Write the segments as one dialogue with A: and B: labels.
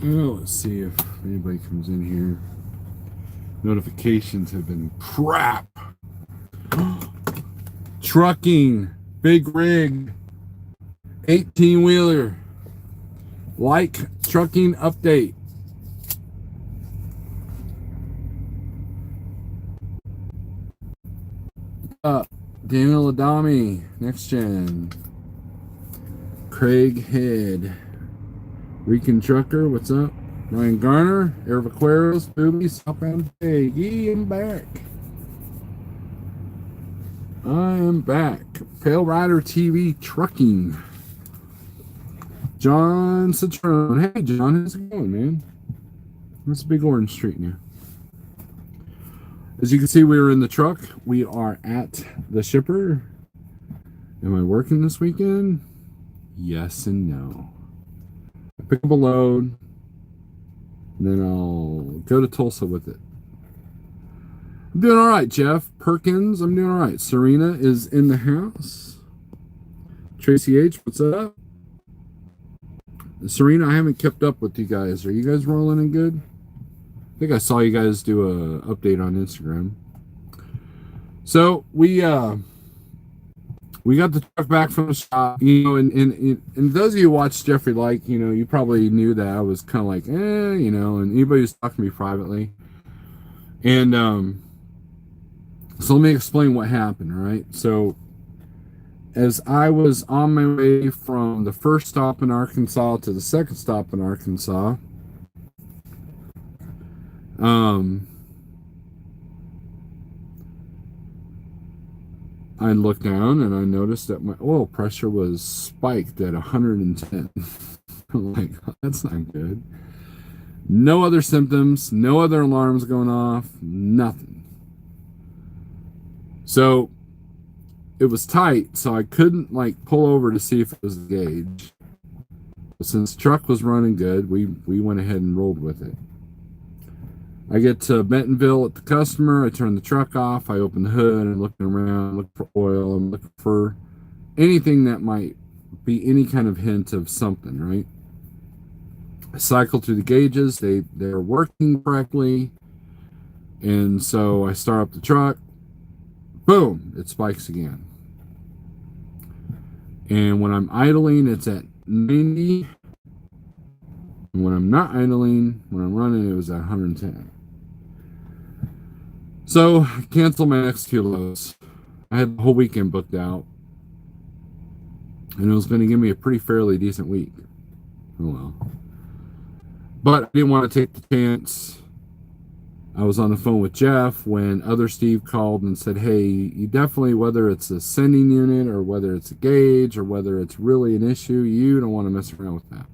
A: Oh, let's see if anybody comes in here. Notifications have been crap. Trucking, big rig, 18 wheeler, like trucking update. Daniel Adami, next gen. Craig Head, Rican Trucker, what's up? Ryan Garner, Air Vaqueros, Booby, Southbound Hey, I'm back. I am back. Pale Rider TV Trucking. John Citron. Hey, John, how's it going, man? What's a big orange street now? As you can see, we are in the truck. We are at the shipper. Am I working this weekend? Yes and no. I pick up a load, and then I'll go to Tulsa with it. I'm doing all right, Jeff Perkins. I'm doing all right. Serena is in the house. Tracy H, what's up? Serena, I haven't kept up with you guys. Are you guys rolling in good? I think I saw you guys do a update on Instagram. So we got the truck back from the shop, and those of you who watch Jeffrey Like, you probably knew that I was kind of like, and anybody who's talking to me privately. And so let me explain what happened, all right? So as I was on my way from the first stop in Arkansas to the second stop in Arkansas, I looked down and I noticed that my oil pressure was spiked at 110. I'm like, that's not good. No other symptoms, no other alarms going off, nothing. So it was tight, so I couldn't pull over to see if it was the gauge. But since the truck was running good, we went ahead and rolled with it. I get to Bentonville at the customer. I turn the truck off. I open the hood. I'm looking around, looking for oil. I'm looking for anything that might be any kind of hint of something, right? I cycle through the gauges. They're working correctly. And so I start up the truck. Boom, it spikes again. And when I'm idling, it's at 90. And when I'm not idling, when I'm running, it was at 110. So I canceled my next two loads. I had the whole weekend booked out. And it was going to give me a pretty fairly decent week. Oh well. But I didn't want to take the chance. I was on the phone with Jeff when other Steve called and said, hey, you definitely, whether it's a sending unit or whether it's a gauge or whether it's really an issue, you don't want to mess around with that.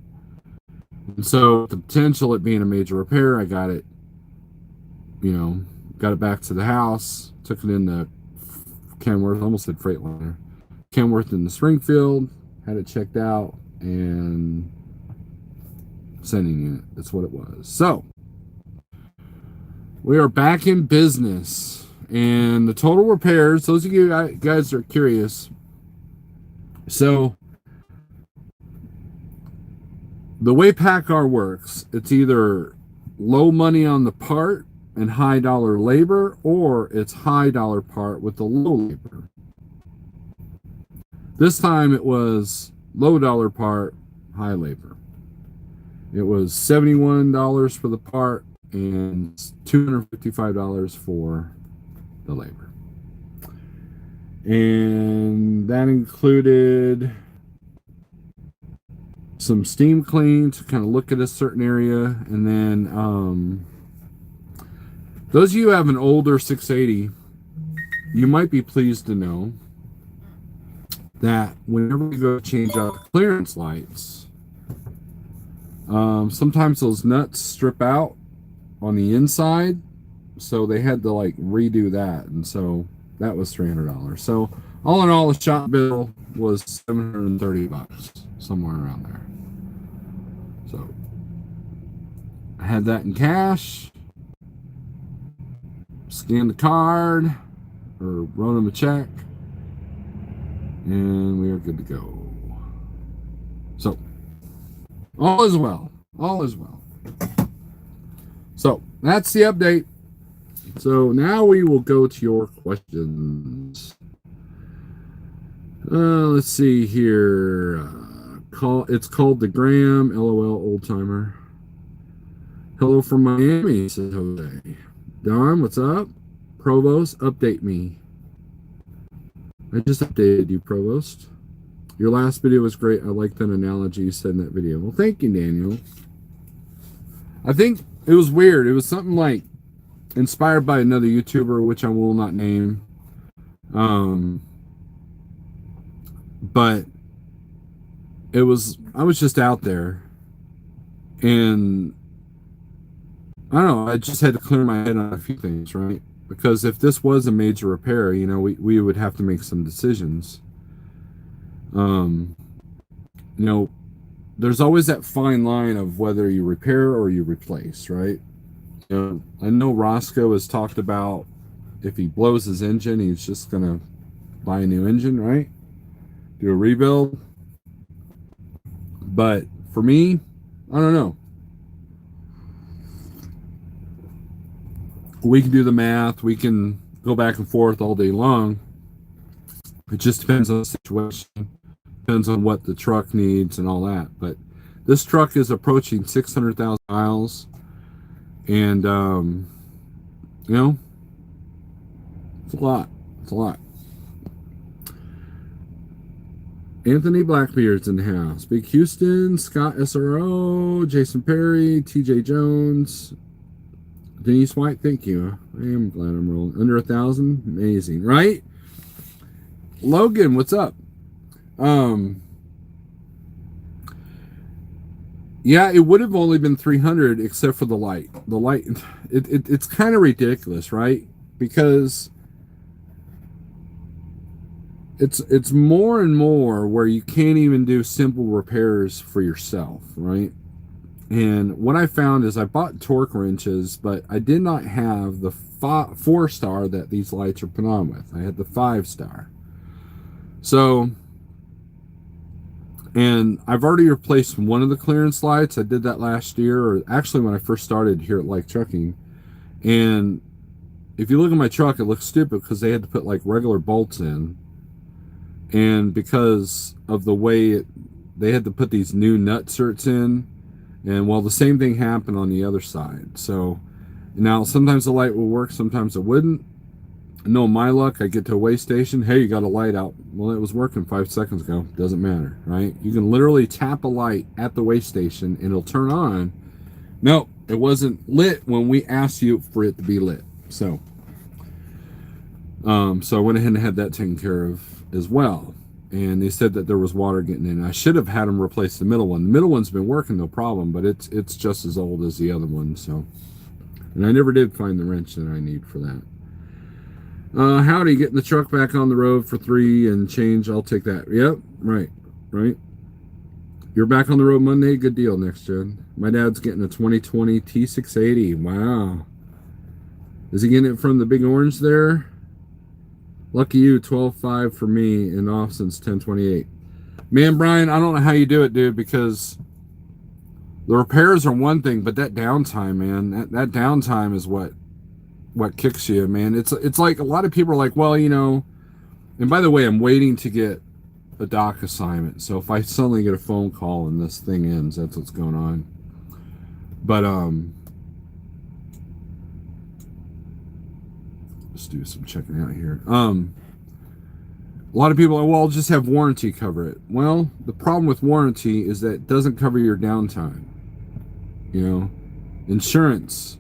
A: And so the potential it being a major repair, I got it, got it back to the house, took it into Kenworth, almost said Freightliner, Kenworth in the Springfield, had it checked out, and sending unit. That's what it was. So we are back in business, and the total repairs, those of you guys are curious. So the way PACCAR works, it's either low money on the part and high dollar labor, or it's high dollar part with the low labor. This time it was low dollar part, high labor. It was $71 for the part and $255 for the labor. And that included some steam clean to kind of look at a certain area. And then those of you who have an older 680, you might be pleased to know that whenever we go change out the clearance lights, sometimes those nuts strip out on the inside, so they had to redo that, and so that was $300. So all in all, the shop bill was $730, somewhere around there. So I had that in cash, scanned the card, or wrote him a check, and we are good to go. So all is well. All is well. So that's the update. So now we will go to your questions. Let's see here. It's called the Graham. LOL, old timer. Hello from Miami, says Jose. Don, what's up? Provost, update me. I just updated you, Provost. Your last video was great. I like that analogy you said in that video. Well, thank you, Daniel. I think it was weird. It was something like inspired by another YouTuber, which I will not name. But I was just out there, and I don't know, I just had to clear my head on a few things, right? Because if this was a major repair, we would have to make some decisions. There's always that fine line of whether you repair or you replace, right? I know Roscoe has talked about if he blows his engine, he's just going to buy a new engine, right? Do a rebuild. But for me, I don't know. We can do the math. We can go back and forth all day long. It just depends on the situation. Depends on what the truck needs and all that. But this truck is approaching 600,000 miles. And, it's a lot. It's a lot. Anthony Blackbeard's in the house. Big Houston, Scott SRO, Jason Perry, TJ Jones, Denise White, thank you. I am glad I'm rolling. Under 1,000? Amazing, right? Logan, what's up? Yeah, it would have only been 300 except for the light. The light, it's kind of ridiculous, right? Because it's more and more where you can't even do simple repairs for yourself, right? And what I found is I bought torque wrenches, but I did not have the 4-star that these lights are put on with. I had the 5-star. So, and I've already replaced one of the clearance lights. I did that last year, or actually when I first started here at Like Trucking. And if you look at my truck, it looks stupid because they had to put like regular bolts in. And because of the way they had to put these new nut certs in. And well, the same thing happened on the other side. So now sometimes the light will work, sometimes it wouldn't. No, my luck, I get to a way station. Hey, you got a light out. Well, it was working 5 seconds ago. Doesn't matter, right? You can literally tap a light at the way station and it'll turn on. No, it wasn't lit when we asked you for it to be lit. So I went ahead and had that taken care of as well. And they said that there was water getting in. I should have had them replace the middle one. The middle one's been working, no problem, but it's just as old as the other one. So, and I never did find the wrench that I need for that. Howdy, getting the truck back on the road for 3 and change. I'll take that. Yep, right. You're back on the road Monday. Good deal, next gen. My dad's getting a 2020 T680. Wow. Is he getting it from the Big Orange there? Lucky you, 12.5 for me, and off since 10.28. Man, Brian, I don't know how you do it, dude, because the repairs are one thing, but that downtime, man, that downtime is what kicks you, man. It's like a lot of people are like, well, and by the way, I'm waiting to get a doc assignment. So if I suddenly get a phone call and this thing ends, that's what's going on. But let's do some checking out here. A lot of people are, well, I'll just have warranty cover it. Well, the problem with warranty is that it doesn't cover your downtime. Insurance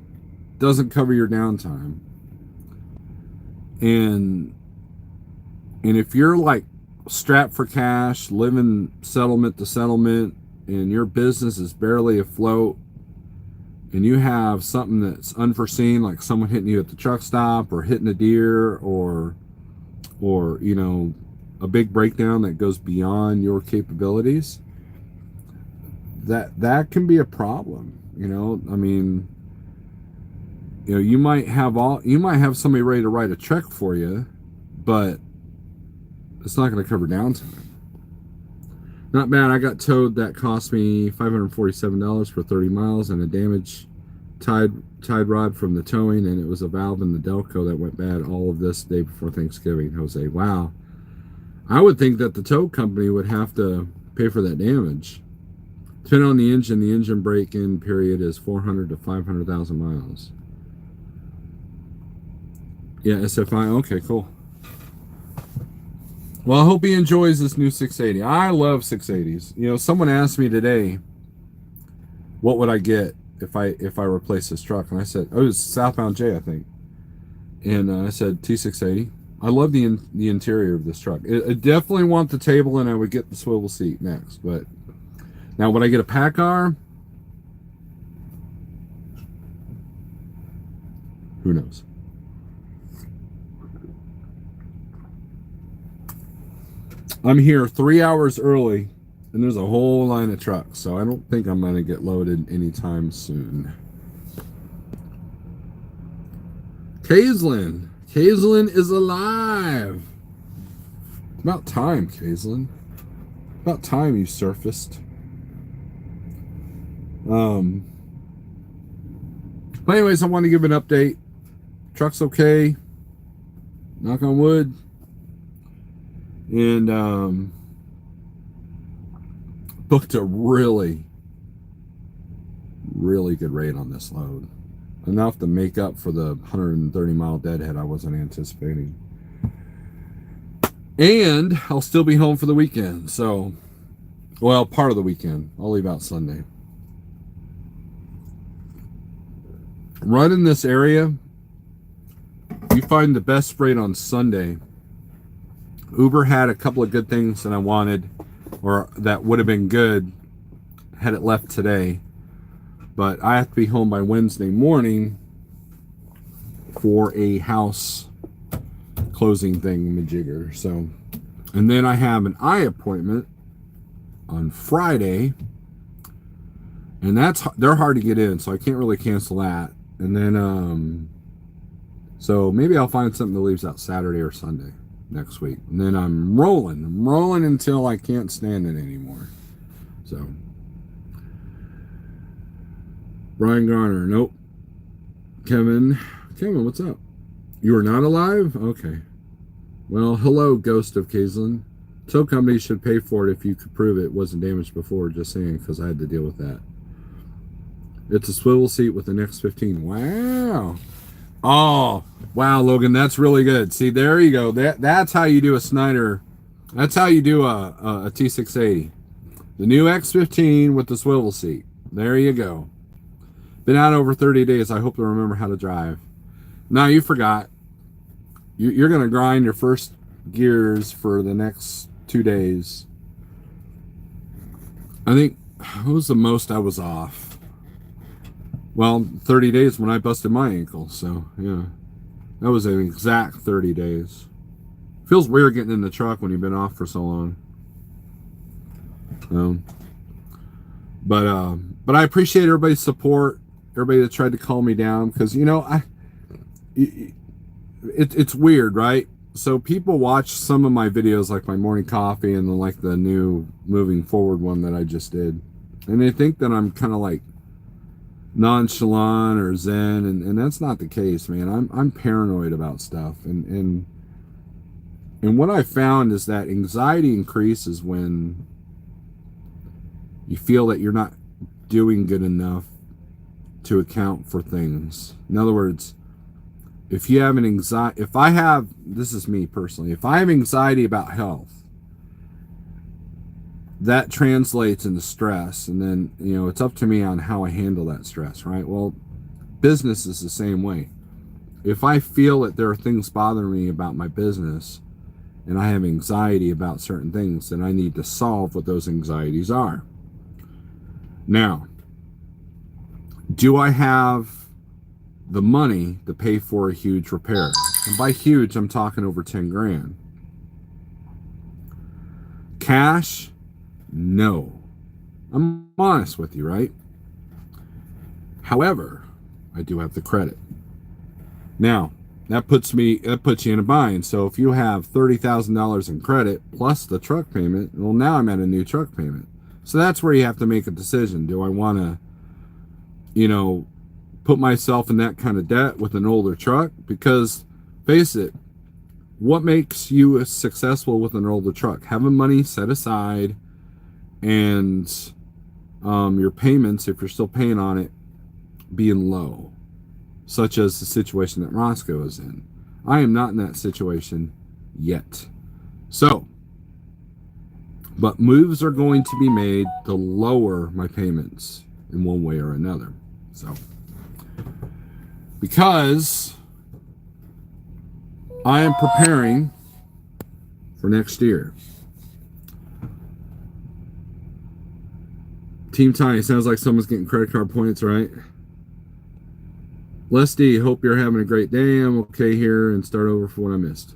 A: doesn't cover your downtime. And if you're like strapped for cash, living settlement to settlement, and your business is barely afloat, and you have something that's unforeseen, like someone hitting you at the truck stop or hitting a deer or a big breakdown that goes beyond your capabilities, that can be a problem. I mean, you might have somebody ready to write a check for you, but it's not going to cover downtime. Not bad. I got towed. That cost me $547 for 30 miles and a damaged tied rod from the towing, and it was a valve in the Delco that went bad. All of this day before Thanksgiving. Jose, wow. I would think that the tow company would have to pay for that damage. Depending on the engine break-in period is 400 to 500,000 miles. Yeah, SFI. Okay, cool. Well, I hope he enjoys this new 680. I love 680s. You know, someone asked me today, what would I get if I replace this truck? And I said, oh, it was Southbound J, I think. And I said T680. I love the interior of this truck. I definitely want the table, and I would get the swivel seat next. But now, would I get a PACCAR? Who knows? I'm here 3 hours early, and there's a whole line of trucks, so I don't think I'm going to get loaded anytime soon. Kaislyn is alive. It's about time, Kaislyn. About time you surfaced. But anyways, I want to give an update. Truck's okay. Knock on wood. And booked a really good rate on this load. Enough to make up for the 130-mile deadhead I wasn't anticipating. And I'll still be home for the weekend. So, well, part of the weekend. I'll leave out Sunday. Running this area, you find the best freight on Sunday. Uber had a couple of good things that I wanted, or that would have been good had it left today. But I have to be home by Wednesday morning for a house closing thing-majigger. So, and then I have an eye appointment on Friday, and they're hard to get in, so I can't really cancel that. And then, so maybe I'll find something that leaves out Saturday or Sunday next week. And then I'm rolling until I can't stand it anymore. So, Brian Garner, nope. Kevin, what's up? You are not alive? Okay. Well, hello, Ghost of Kaislyn. Tow company should pay for it if you could prove it wasn't damaged before, just saying, because I had to deal with that. It's a swivel seat with an X15. Wow. Oh, wow, Logan, that's really good. See, there you go. That's how you do a Schneider. That's how you do a T680. The new X15 with the swivel seat. There you go. Been out over 30 days. I hope to remember how to drive. No, you forgot. You're going to grind your first gears for the next 2 days. I think, what was the most I was off? Well, 30 days when I busted my ankle. So, yeah. That was an exact 30 days. Feels weird getting in the truck when you've been off for so long. But I appreciate everybody's support. Everybody that tried to calm me down. Because, you know, it's weird, right? So people watch some of my videos, like my morning coffee and like the new moving forward one that I just did. And they think that I'm kind of like nonchalant or zen, and that's not the case, man. I'm paranoid about stuff, and what I found is that anxiety increases when you feel that you're not doing good enough to account for things. In other words, if you have an anxiety, this is me personally, if I have anxiety about health, that translates into stress, and then, you know, it's up to me on how I handle that stress, right? Well, business is the same way. If I feel that there are things bothering me about my business, and I have anxiety about certain things, then I need to solve what those anxieties are. Now, do I have the money to pay for a huge repair? And by huge, I'm talking over 10 grand. Cash? No. I'm honest with you, right? However, I do have the credit. Now that puts you in a bind. So if you have $30,000 in credit plus the truck payment, well, now I'm at a new truck payment. So that's where you have to make a decision. Do I want to, put myself in that kind of debt with an older truck? Because face it, what makes you successful with an older truck? Having money set aside, and your payments, if you're still paying on it, being low, such as the situation that Roscoe is in. I am not in that situation yet. So, but moves are going to be made to lower my payments in one way or another. So, because I am preparing for next year. Team Tiny, sounds like someone's getting credit card points, right? Lesty, hope you're having a great day. I'm okay here and start over for what I missed.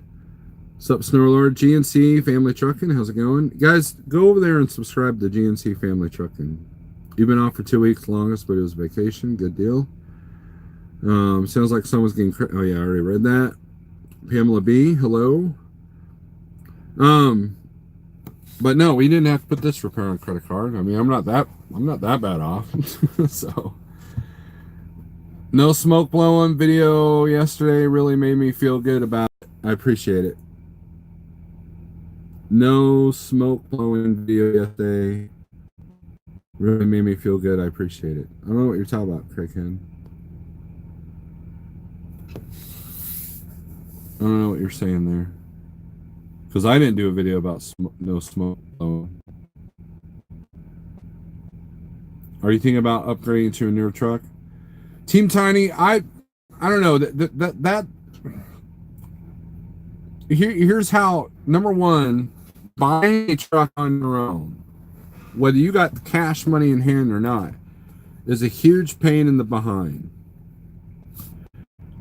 A: Sup, Snorlord? GNC Family Trucking, how's it going? Guys, go over there and subscribe to GNC Family Trucking. You've been off for 2 weeks, longest, but it was vacation. Good deal. Sounds like someone's getting oh yeah, I already read that. Pamela B, hello. But no, we didn't have to put this repair on credit card. I mean, I'm not that bad off. So, no smoke blowing video yesterday really made me feel good about it. I appreciate it. No smoke blowing video yesterday really made me feel good. I appreciate it. I don't know what you're talking about, Craighead. I don't know what you're saying there. Because I didn't do a video about no smoke blowing. Are you thinking about upgrading to a newer truck? Team Tiny, I don't know. Here's how. Number one, buying a truck on your own, whether you got the cash money in hand or not, is a huge pain in the behind.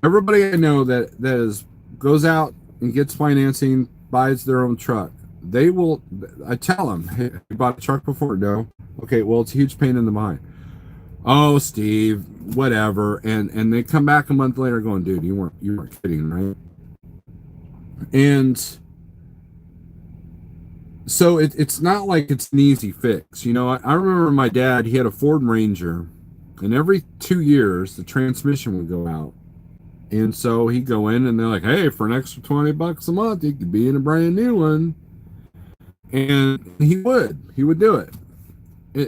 A: Everybody I know that goes out and gets financing, buys their own truck. They will. I tell them, hey, you bought a truck before? No. Okay, well, it's a huge pain in the behind. Oh, Steve, whatever, and they come back a month later going, dude, you weren't kidding, right? And so it's not like it's an easy fix. I remember my dad, he had a Ford Ranger, and every 2 years the transmission would go out. And so he'd go in and they're like, hey, for an extra $20 a month, you could be in a brand new one. And he would do it.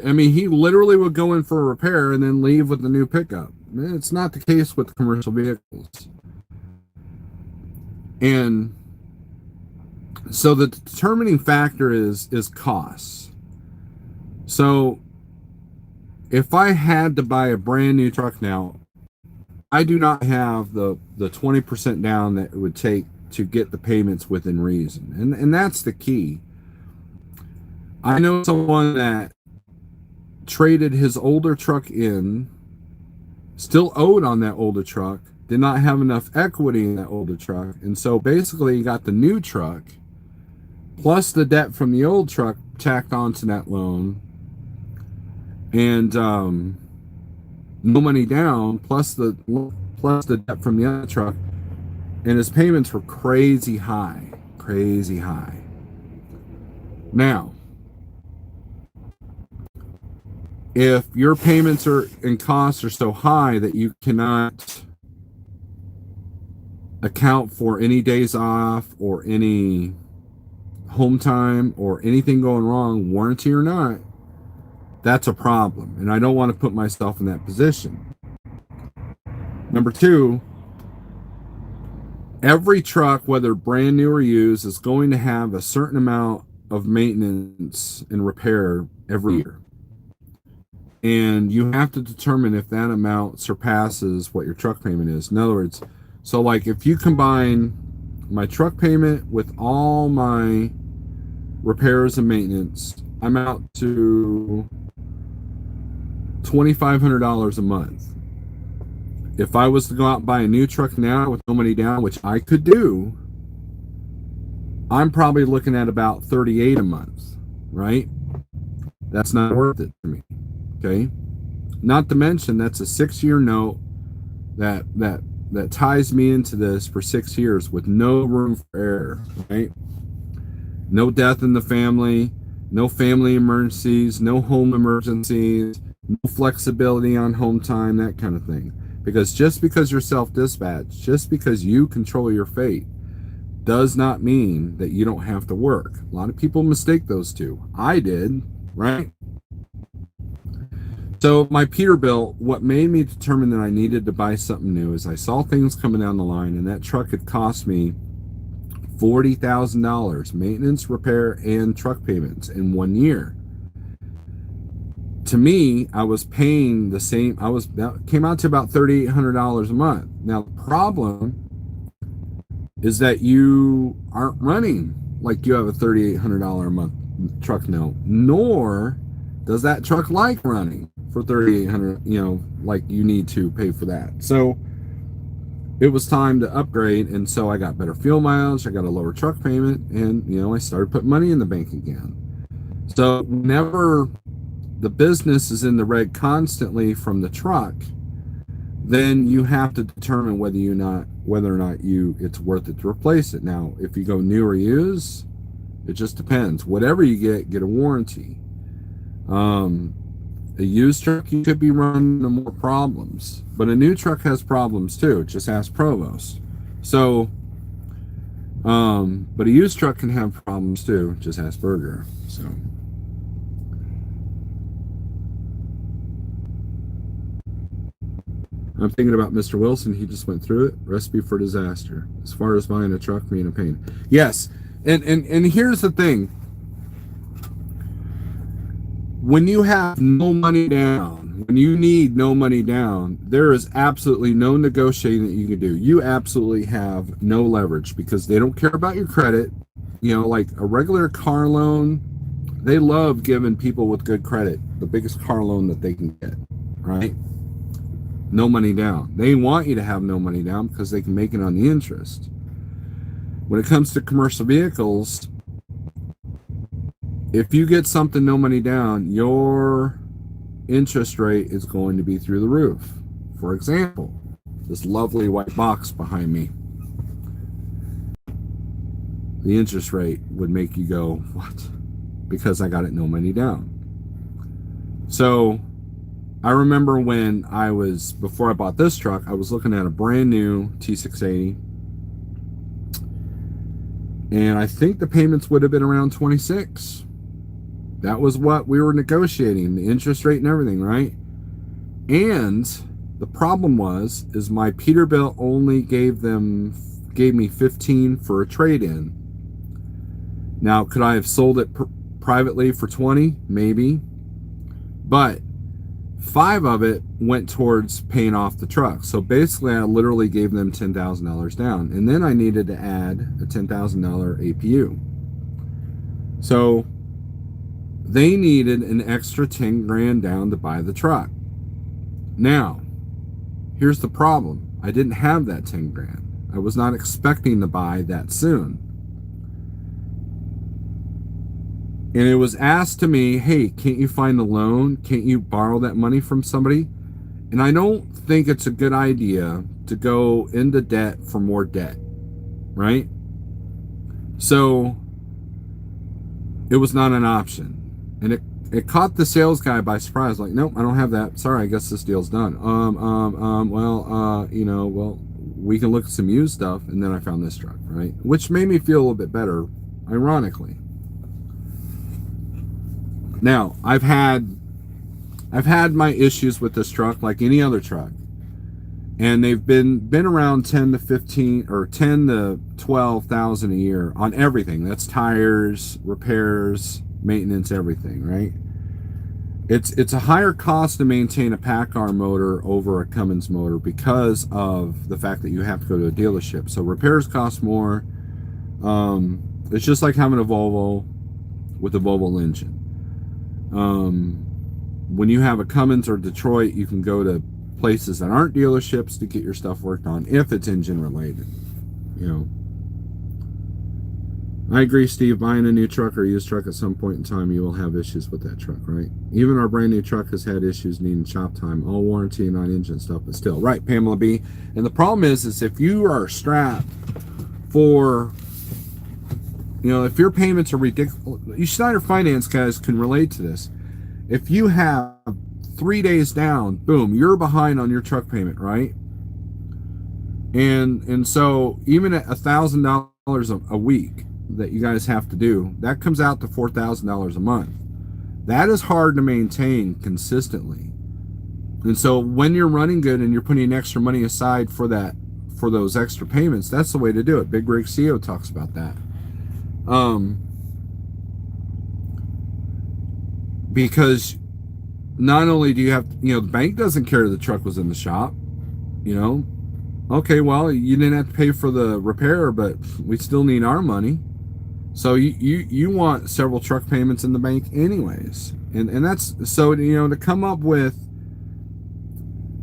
A: I mean, he literally would go in for a repair and then leave with the new pickup. It's not the case with commercial vehicles. And so the determining factor is costs. So if I had to buy a brand new truck now, I do not have the 20% down that it would take to get the payments within reason. And that's the key. I know someone that traded his older truck in, still owed on that older truck, did not have enough equity in that older truck, and so basically he got the new truck plus the debt from the old truck tacked onto that loan, and no money down plus the debt from the other truck, and his payments were crazy high. Now, if your payments and costs are so high that you cannot account for any days off or any home time or anything going wrong, warranty or not, that's a problem. And I don't want to put myself in that position. Number two, every truck, whether brand new or used, is going to have a certain amount of maintenance and repair every year. And you have to determine if that amount surpasses what your truck payment is. In other words, so like if you combine my truck payment with all my repairs and maintenance, I'm out to $2,500 a month. If I was to go out and buy a new truck now with no money down, which I could do, I'm probably looking at about $38 a month, right? That's not worth it for me. Okay, not to mention that's a 6-year note that that ties me into this for 6 years with no room for error, right? No death in the family, no family emergencies, no home emergencies, no flexibility on home time, that kind of thing. Because just because you're self-dispatched, just because you control your fate, does not mean that you don't have to work. A lot of people mistake those two. I did, right? So my Peterbilt, what made me determine that I needed to buy something new is I saw things coming down the line, and that truck had cost me $40,000 maintenance, repair, and truck payments in 1 year. To me, I was paying the same. That came out to about $3,800 a month. Now the problem is that you aren't running like you have a $3,800 a month truck now, nor does that truck like running for $3,800, like you need to pay for that. So it was time to upgrade, and so I got better fuel mileage, I got a lower truck payment, and I started putting money in the bank again. So whenever the business is in the red constantly from the truck, then you have to determine whether or not it's worth it to replace it. Now, if you go new or used, it just depends. Whatever you get a warranty. A used truck, you could be running into more problems, but a new truck has problems too. Just ask Provost. So, but a used truck can have problems too. Just ask Berger. So. I'm thinking about Mr. Wilson. He just went through it. Recipe for disaster. As far as buying a truck being a pain. Yes. And here's the thing. When you have no money down, when you need no money down, there is absolutely no negotiating that you can do. You absolutely have no leverage because they don't care about your credit. Like a regular car loan, they love giving people with good credit the biggest car loan that they can get, right? No money down. They want you to have no money down because they can make it on the interest. When it comes to commercial vehicles, if you get something no money down, your interest rate is going to be through the roof. For example, this lovely white box behind me. The interest rate would make you go, what? Because I got it no money down. So I remember when before I bought this truck, I was looking at a brand new T680. And I think the payments would have been around 26. That was what we were negotiating, the interest rate and everything, right? And the problem is my Peterbilt only gave me 15 for a trade-in. Now, could I have sold it privately for 20? Maybe. But 5 of it went towards paying off the truck. So basically, I literally gave them $10,000 down. And then I needed to add a $10,000 APU. So they needed an extra 10 grand down to buy the truck. Now, here's the problem. I didn't have that 10 grand. I was not expecting to buy that soon. And it was asked to me, hey, can't you find a loan? Can't you borrow that money from somebody? And I don't think it's a good idea to go into debt for more debt, right? So it was not an option. And it caught the sales guy by surprise. Like, nope, I don't have that. Sorry, I guess this deal's done. Well, we can look at some used stuff. And then I found this truck, right? Which made me feel a little bit better, ironically. Now, I've had my issues with this truck like any other truck. And they've been around 10 to 15 or 10 to 12,000 a year on everything. That's tires, repairs, maintenance, everything, right? It's a higher cost to maintain a PACCAR motor over a Cummins motor because of the fact that you have to go to a dealership. So repairs cost more. It's just like having a Volvo with a Volvo engine. When you have a Cummins or Detroit, you can go to places that aren't dealerships to get your stuff worked on if it's engine related, I agree, Steve. Buying a new truck or used truck at some point in time, you will have issues with that truck, right? Even our brand new truck has had issues needing shop time, all warranty and non-engine stuff, but still, right, Pamela B. And the problem is if you are strapped for, if your payments are ridiculous, you Schneider Finance guys can relate to this. If you have 3 days down, boom, you're behind on your truck payment, right? And so even at $1,000 a week that you guys have to do, that comes out to $4,000 a month. That is hard to maintain consistently. And so when you're running good and you're putting extra money aside for those extra payments, that's the way to do it. bigrigceo talks about that. Because not only do you have, the bank doesn't care the truck was in the shop, okay, well, you didn't have to pay for the repair, but we still need our money. So you want several truck payments in the bank anyways. And that's, so, to come up with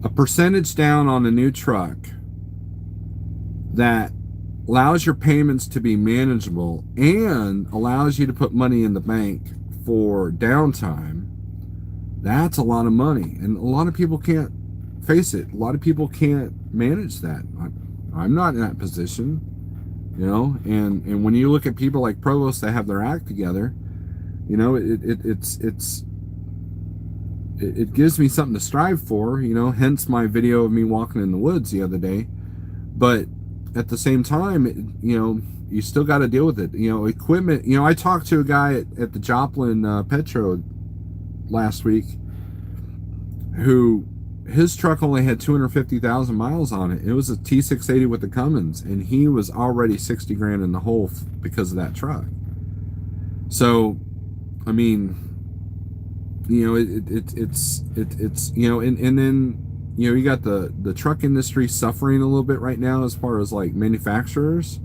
A: a percentage down on a new truck that allows your payments to be manageable and allows you to put money in the bank for downtime, that's a lot of money. And a lot of people can't face it. A lot of people can't manage that. I'm not in that position. And when you look at people like Provost that have their act together, it gives me something to strive for, hence my video of me walking in the woods the other day. But at the same time, you still got to deal with it. Equipment, I talked to a guy at the Joplin Petro last week who, his truck only had 250,000 miles on it. It was a T680 with the Cummins, and he was already 60 grand in the hole because of that truck. So, I mean, it's and then you got the truck industry suffering a little bit right now as far as like manufacturers,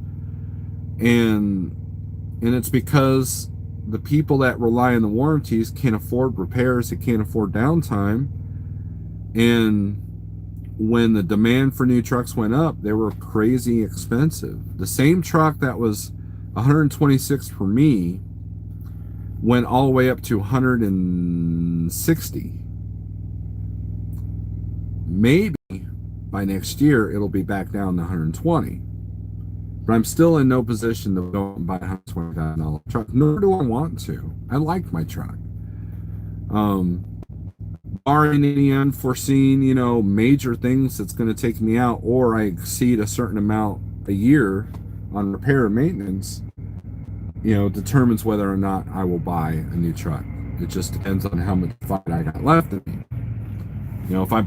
A: and it's because the people that rely on the warranties can't afford repairs, they can't afford downtime. And when the demand for new trucks went up, they were crazy expensive. The same truck that was 126 for me went all the way up to 160. Maybe by next year it'll be back down to 120. But I'm still in no position to go and buy a $120,000 truck, nor do I want to. I like my truck. Barring any unforeseen, major things that's going to take me out, or I exceed a certain amount a year on repair and maintenance, determines whether or not I will buy a new truck. It just depends on how much fight I got left in me. If I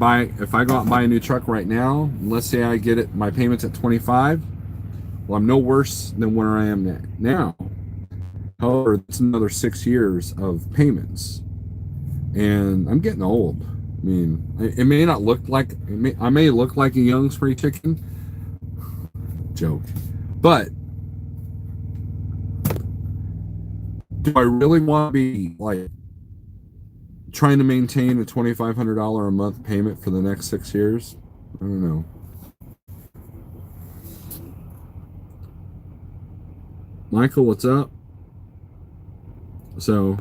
A: go out and buy a new truck right now, let's say I get it, my payments at 25, well, I'm no worse than where I am now. However, it's another 6 years of payments. And I'm getting old. I mean, it may not look like, I may look like a young spring chicken. Joke. But do I really want to be like trying to maintain a $2,500 a month payment for the next 6 years? I don't know. Michael, what's up? So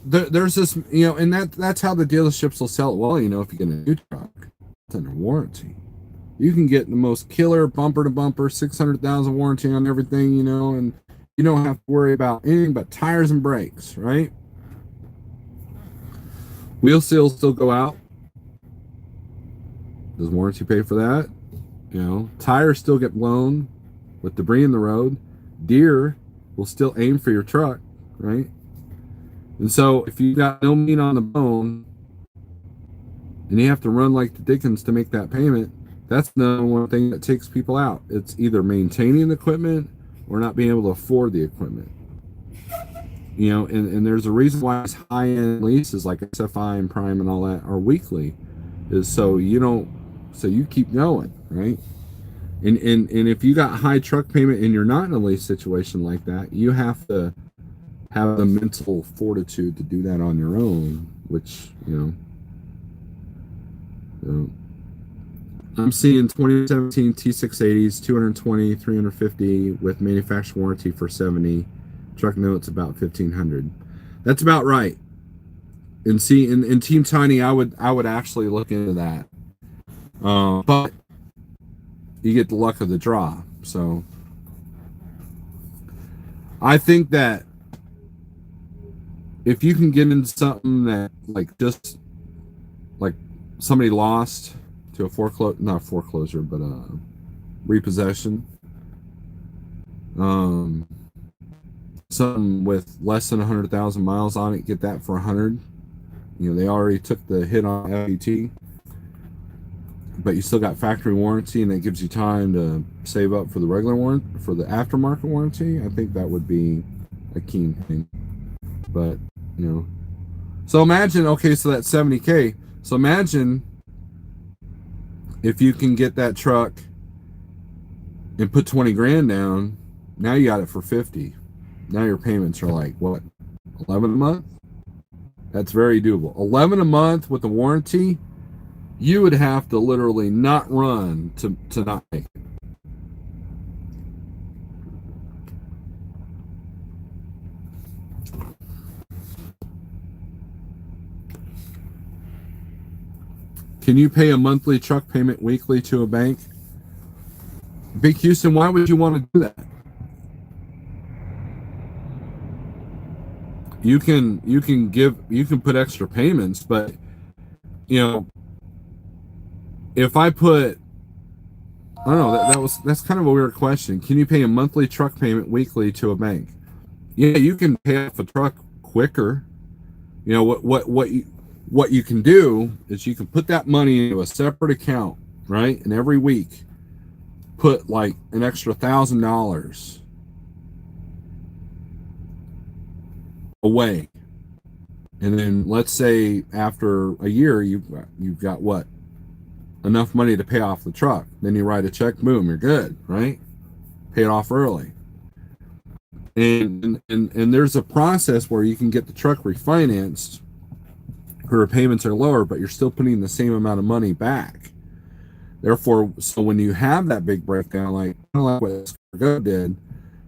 A: there's this, and that's how the dealerships will sell it. Well, if you get a new truck, it's under warranty. You can get the most killer bumper to bumper, 600,000 warranty on everything, and you don't have to worry about anything but tires and brakes, right? Wheel seals still go out. Does warranty pay for that? Tires still get blown with debris in the road. Deer will still aim for your truck, right? And so if you got no meat on the bone and you have to run like the Dickens to make that payment, that's the one thing that takes people out. It's either maintaining the equipment or not being able to afford the equipment. And there's a reason why these high-end leases like SFI and Prime and all that are weekly, is so you keep going, right? And if you got high truck payment and you're not in a lease situation like that, you have to have the mental fortitude to do that on your own, which, I'm seeing 2017 T680s, 220, 350 with manufacturer warranty for 70. Truck notes about 1500. That's about right. And see, in Team Tiny, I would actually look into that. But you get the luck of the draw. So I think that if you can get into something that like just like somebody lost to a not foreclosure, but repossession, something with less than 100,000 miles on it, get that for 100. You know, they already took the hit on FET, but you still got factory warranty, and that gives you time to save up for the regular warranty, for the aftermarket warranty. I think that would be a keen thing. But, you know, so imagine, okay, so that's 70K. So imagine if you can get that truck and put 20 grand down, now you got it for 50. Now your payments are like, what, 11 a month? That's very doable. 11 a month with the warranty, you would have to literally not run to not make it. Can you pay a monthly truck payment weekly to a bank? Big Houston, why would you want to do that? You can put extra payments, but you know, if I put, I don't know, that's kind of a weird question. Can you pay a monthly truck payment weekly to a bank? Yeah, you can pay off a truck quicker. You know what you can do is you can put that money into a separate account, right? And every week put like an extra $1,000 away. And then let's say after a year you've got what? Enough money to pay off the truck. Then you write a check, boom, you're good, right? Pay it off early. And there's a process where you can get the truck refinanced where payments are lower, but you're still putting the same amount of money back. Therefore, so when you have that big breakdown, like what Schneider did,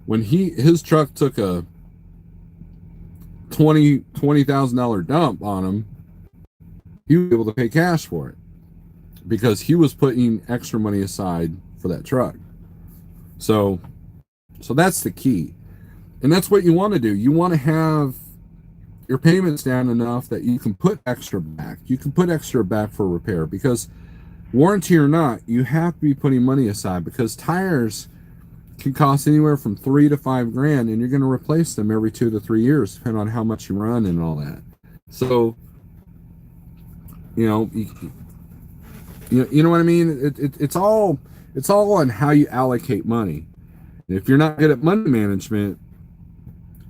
A: when his truck took a $20,000 dump on him, he was able to pay cash for it because he was putting extra money aside for that truck. So that's the key. And that's what you want to do. You want to have your payments down enough that you can put extra back. You can put extra back for repair because warranty or not, you have to be putting money aside because tires can cost anywhere from $3 to $5 grand, and you're going to replace them every 2 to 3 years, depending on how much you run and all that. So, you know what I mean. It's all on how you allocate money. And if you're not good at money management,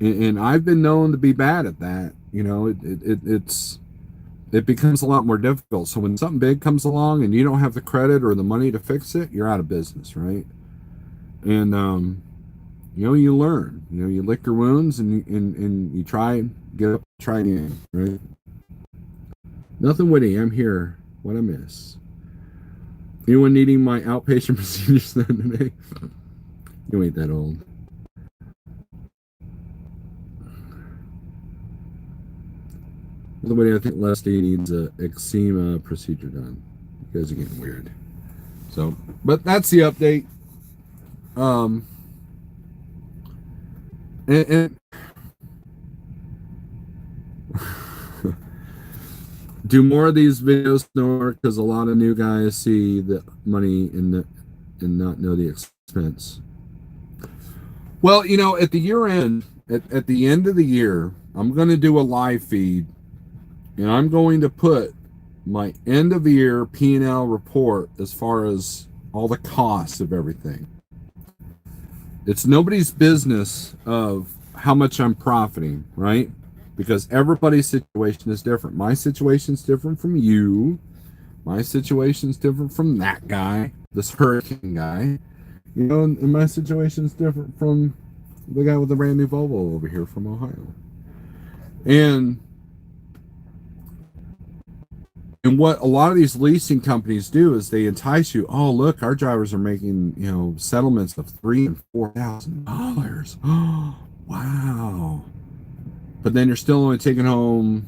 A: and I've been known to be bad at that, you know, it becomes a lot more difficult. So when something big comes along and you don't have the credit or the money to fix it, you're out of business, right? And you know, you learn. You know, you lick your wounds and you try and get up, try again, right? Nothing witty. I'm here. What I miss? Anyone needing my outpatient procedures done today? You ain't that old. By the way, I think Leslie needs a eczema procedure done. You guys are getting weird. So, but that's the update. And do more of these videos, Nor, because a lot of new guys see the money and not know the expense. Well, you know, at the year end, at the end of the year, I'm going to do a live feed, and I'm going to put my end of year P&L report as far as all the costs of everything. It's nobody's business of how much I'm profiting, right? Because everybody's situation is different. My situation's different from you. My situation's different from that guy, this hurricane guy. You know, and my situation's different from the guy with the brand new Volvo over here from Ohio. And And what a lot of these leasing companies do is they entice you. Oh, look, our drivers are making, settlements of $3,000 and $4,000. Oh, wow. But then you're still only taking home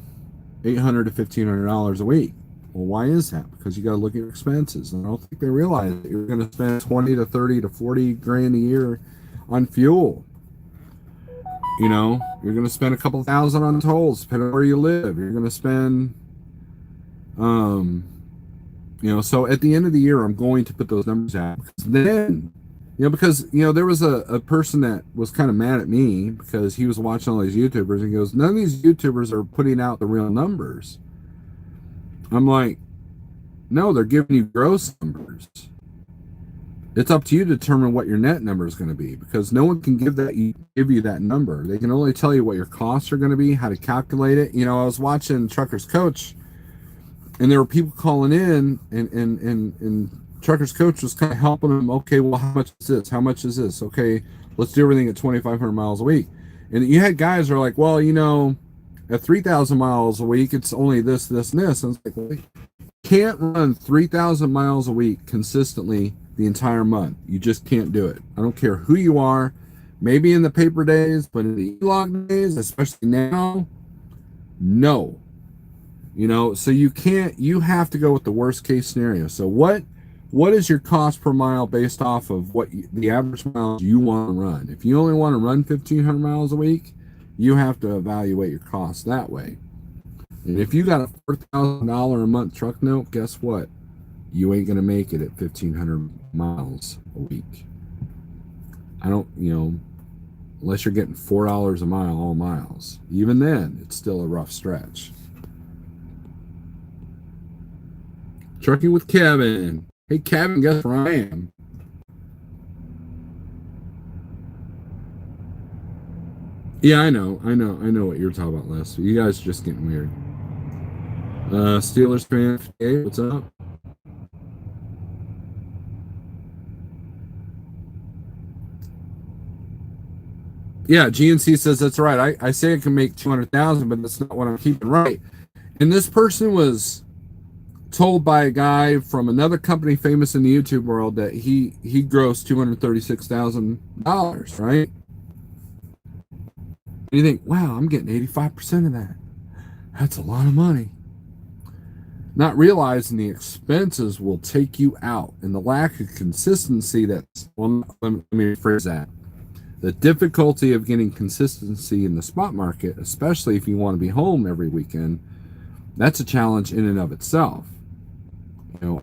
A: $800 to $1,500 a week. Well, why is that? Because you got to look at your expenses. And I don't think they realize that you're going to spend 20 to 30 to 40 grand a year on fuel. You're going to spend a couple thousand on tolls, depending on where you live. You're going to spend, so at the end of the year, I'm going to put those numbers out. Because there was a person that was kind of mad at me because he was watching all these YouTubers and he goes, none of these YouTubers are putting out the real numbers. I'm like, no, they're giving you gross numbers. It's up to you to determine what your net number is going to be, because no one can give you that number. They can only tell you what your costs are going to be, how to calculate it. I was watching Trucker's Coach, and there were people calling in, and Trucker's Coach was kind of helping them. Okay, well, how much is this? How much is this? Okay, let's do everything at 2,500 miles a week. And you had guys who are like, well, at 3,000 miles a week, it's only this, this, and this. And it's like, well, you can't run 3,000 miles a week consistently the entire month. You just can't do it. I don't care who you are. Maybe in the paper days, but in the e-log days, especially now, no. So you have to go with the worst case scenario. So what is your cost per mile based off of the average miles you want to run? If you only want to run 1,500 miles a week, you have to evaluate your costs that way. And if you got a $4,000 a month truck note, guess what? You ain't going to make it at 1,500 miles a week. Unless you're getting $4 a mile all miles. Even then, it's still a rough stretch. Trucking with Kevin. Hey, Kevin, guess where I am? Yeah, I know what you were talking about last week. You guys are just getting weird. Steelers fan, hey, what's up? Yeah, GNC says that's right. I say I can make 200,000, but that's not what I'm keeping right. And this person was told by a guy from another company famous in the YouTube world that he grossed $236,000, right? And you think, wow, I'm getting 85% of that. That's a lot of money. Not realizing the expenses will take you out, and the lack of consistency let me rephrase that. The difficulty of getting consistency in the spot market, especially if you want to be home every weekend, that's a challenge in and of itself.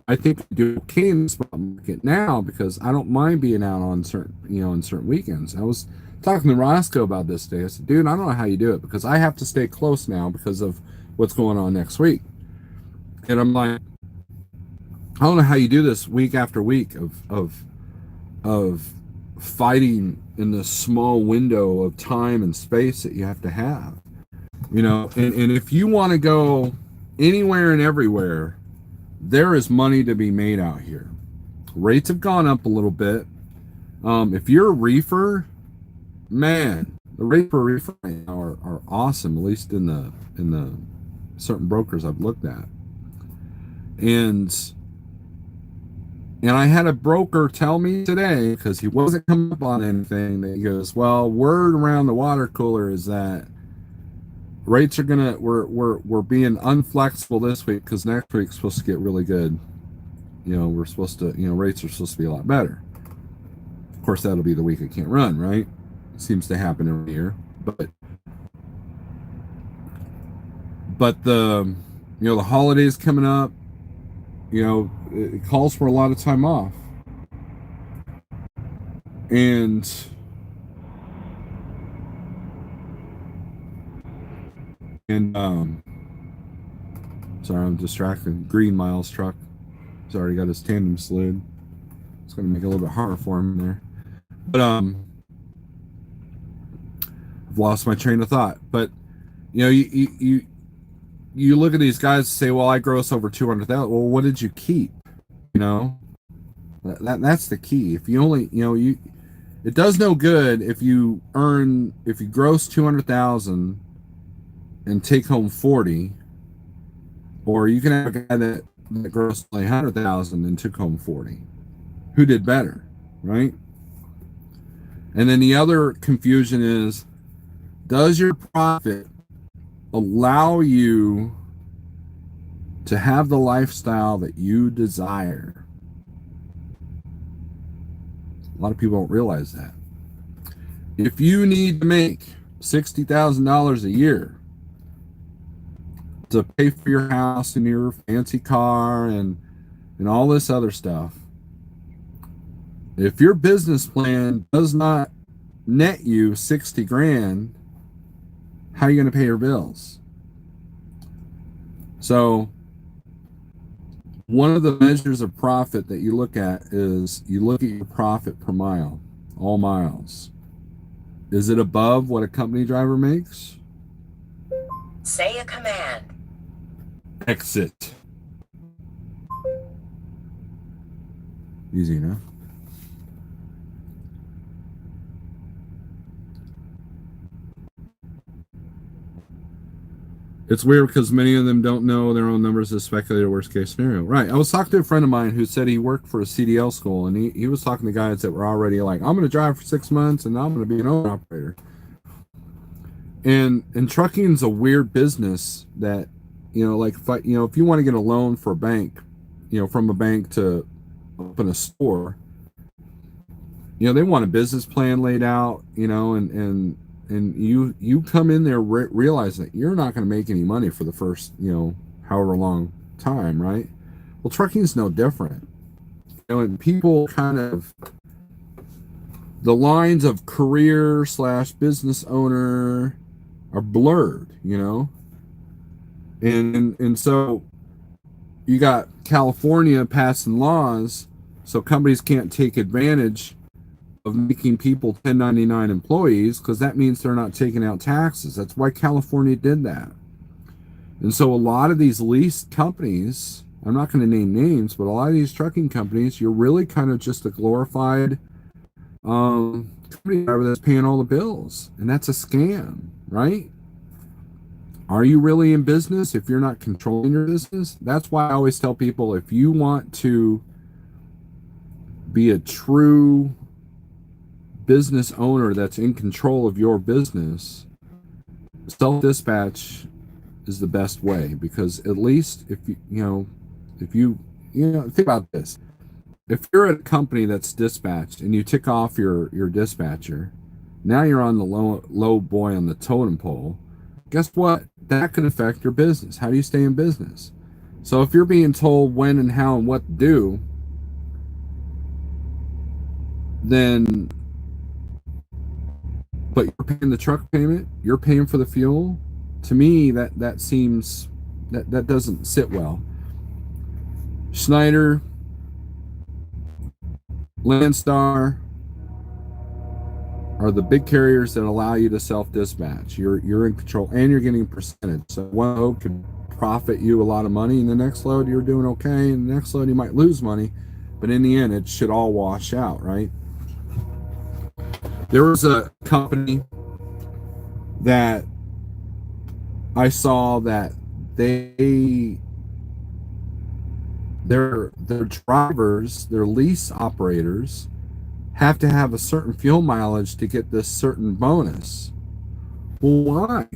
A: I think we do okay in the spot market now because I don't mind being out on certain weekends. I was talking to Roscoe about this today. I said, dude, I don't know how you do it because I have to stay close now because of what's going on next week. And I'm like, I don't know how you do this week after week of fighting in this small window of time and space that you have to have. And if you want to go anywhere and everywhere, there is money to be made out here. Rates have gone up a little bit. If you're a reefer, man, the rates for reefer are awesome, at least in the certain brokers I've looked at. And I had a broker tell me today, because he wasn't coming up on anything, that he goes, well, word around the water cooler is that rates are we're being unflexible this week because next week's supposed to get really good. We're supposed to, rates are supposed to be a lot better. Of course, that'll be the week I can't run, right? It seems to happen every year. But the holidays coming up, it calls for a lot of time off. And sorry, I'm distracted. Green Miles truck. He's already got his tandem slid. It's going to make it a little bit harder for him there. But I've lost my train of thought. But you look at these guys and say, well, I gross over 200,000. Well, what did you keep? That's the key. If you only, it does no good if you gross 200,000 and take home 40, Or you can have a guy that grossed like 100,000 and took home 40. Who did better, right? And then the other confusion is, does your profit allow you to have the lifestyle that you desire? A lot of people don't realize that. If you need to make $60,000 a year to pay for your house and your fancy car and all this other stuff, if your business plan does not net you 60 grand, how are you going to pay your bills? So one of the measures of profit that you look at is you look at your profit per mile, all miles. Is it above what a company driver makes?
B: Say a command.
A: Exit. Easy enough. It's weird because many of them don't know their own numbers as speculated worst case scenario. Right. I was talking to a friend of mine who said he worked for a CDL school, and he was talking to guys that were already like, I'm going to drive for 6 months and I'm going to be an owner operator. And trucking's a weird business that, like if you want to get a loan for a bank, from a bank to open a store, they want a business plan laid out, and you come in there realizing that you're not going to make any money for the first, however long time, right? Well, trucking's no different. And people kind of, the lines of career / business owner are blurred, and so you got California passing laws so companies can't take advantage of making people 1099 employees, because that means they're not taking out taxes. That's why California did that. And so a lot of these lease companies, I'm not going to name names, but a lot of these trucking companies, you're really kind of just a glorified company driver that's paying all the bills, and that's a scam, right? Are you really in business if you're not controlling your business? That's why I always tell people, if you want to be a true business owner that's in control of your business, self-dispatch is the best way, because at least if you think about this. If you're at a company that's dispatched and you tick off your dispatcher, now you're on the low boy on the totem pole. Guess what? That can affect your business. How do you stay in business? So if you're being told when and how and what to do, then, but you're paying the truck payment, you're paying for the fuel, to me that seems that doesn't sit well. Schneider, Landstar are the big carriers that allow you to self-dispatch. You're in control, and you're getting a percentage. So one load could profit you a lot of money, and the next load you're doing okay, and the next load you might lose money, but in the end it should all wash out, right? There was a company that I saw that their drivers, their lease operators, have to have a certain fuel mileage to get this certain bonus. Well, why?